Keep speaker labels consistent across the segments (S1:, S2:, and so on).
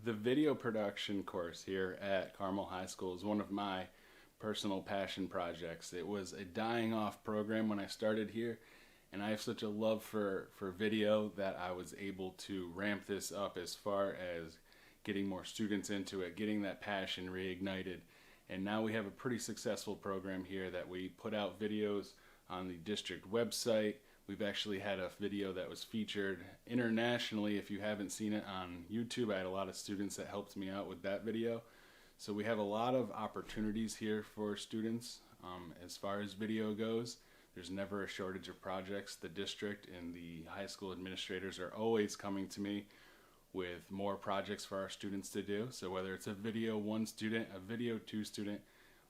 S1: The video production course here at Carmel High School is one of my personal passion projects. It was a dying off program when I started here, and I have such a love for video that I was able to ramp this up as far as getting more students into it, getting that passion reignited. And now we have a pretty successful program here that we put out videos on the district website. We've actually had a video that was featured internationally. If you haven't seen it on YouTube, I had a lot of students that helped me out with that video. So we have a lot of opportunities here for students as far as video goes. There's never a shortage of projects. The district and the high school administrators are always coming to me with more projects for our students to do. So whether it's a video 1 student, a video 2 student,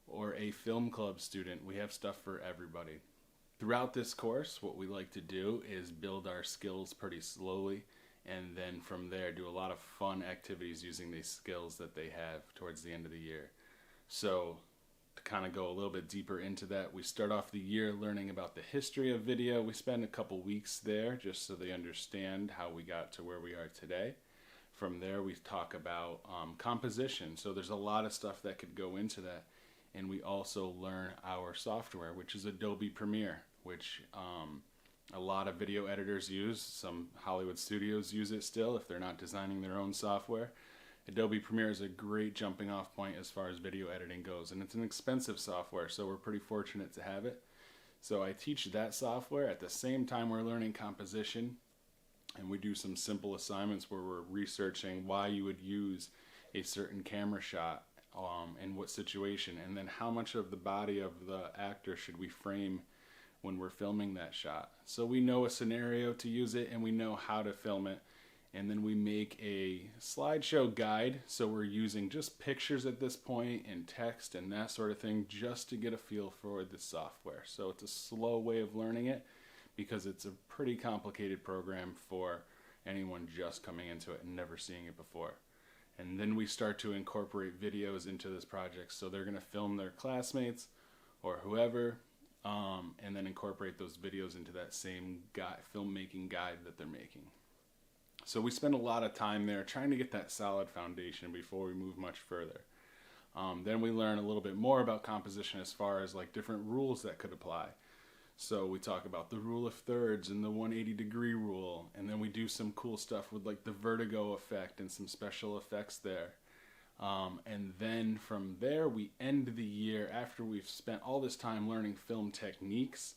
S1: or a film club student, we have stuff for everybody. Throughout this course, what we like to do is build our skills pretty slowly, and then from there do a lot of fun activities using these skills that they have towards the end of the year. So to kind of go a little bit deeper into that, we start off the year learning about the history of video. We spend a couple weeks there just so they understand how we got to where we are today. From there, we talk about composition. So there's a lot of stuff that could go into that. And we also learn our software, which is Adobe Premiere, which a lot of video editors use. Some Hollywood studios use it still if they're not designing their own software. Adobe Premiere is a great jumping off point as far as video editing goes, and it's an expensive software, so we're pretty fortunate to have it. So I teach that software at the same time we're learning composition, and we do some simple assignments where we're researching why you would use a certain camera shot in what situation, and then how much of the body of the actor should we frame when we're filming that shot. So we know a scenario to use it, and we know how to film it, and then we make a slideshow guide. So we're using just pictures at this point and text and that sort of thing just to get a feel for the software. So it's a slow way of learning it because it's a pretty complicated program for anyone just coming into it and never seeing it before. And then we start to incorporate videos into this project. So they're going to film their classmates or whoever, and then incorporate those videos into that same filmmaking guide that they're making. So we spend a lot of time there trying to get that solid foundation before we move much further. Then we learn a little bit more about composition as far as like different rules that could apply. So we talk about the rule of thirds and the 180-degree rule, and then we do some cool stuff with like the vertigo effect and some special effects there. And then from there we end the year after we've spent all this time learning film techniques.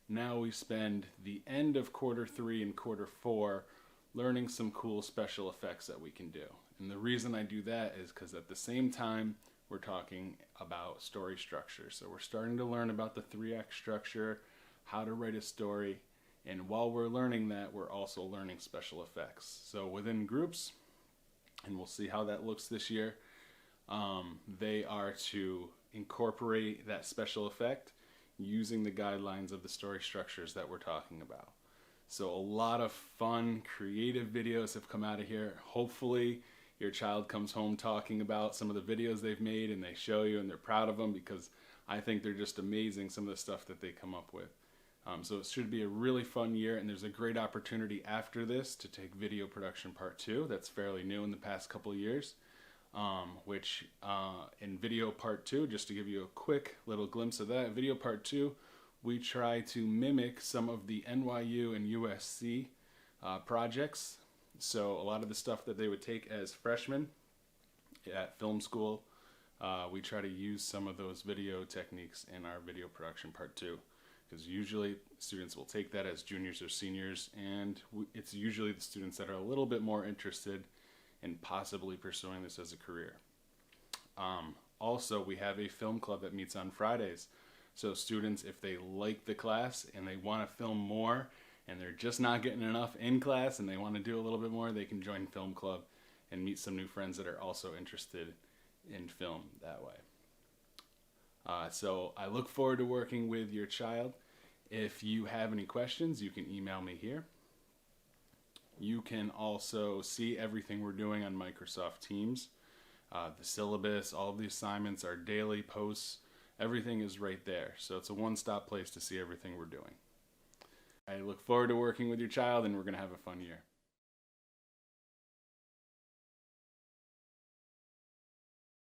S1: Now we spend the end of quarter 3 and quarter 4 learning some cool special effects that we can do. And the reason I do that is because at the same time we're talking about story structure. So we're starting to learn about the 3-act structure, how to write a story, and while we're learning that, we're also learning special effects. So within groups, and we'll see how that looks this year, they are to incorporate that special effect using the guidelines of the story structures that we're talking about. So a lot of fun, creative videos have come out of here. Hopefully your child comes home talking about some of the videos they've made and they show you and they're proud of them, because I think they're just amazing, some of the stuff that they come up with. So it should be a really fun year, and there's a great opportunity after this to take video production part 2. That's fairly new in the past couple of years, which in video part 2, just to give you a quick little glimpse of that, video part 2, we try to mimic some of the NYU and USC projects. So a lot of the stuff that they would take as freshmen at film school, we try to use some of those video techniques in our video production part 2. Because usually students will take that as juniors or seniors, and it's usually the students that are a little bit more interested in possibly pursuing this as a career. Also, we have a film club that meets on Fridays. So students, if they like the class and they want to film more and they're just not getting enough in class and they want to do a little bit more, they can join film club and meet some new friends that are also interested in film that way. So I look forward to working with your child. If you have any questions, you can email me here. You can also see everything we're doing on Microsoft Teams. The syllabus, all of the assignments, our daily posts, everything is right there. So it's a one-stop place to see everything we're doing. I look forward to working with your child, and we're going to have a fun year.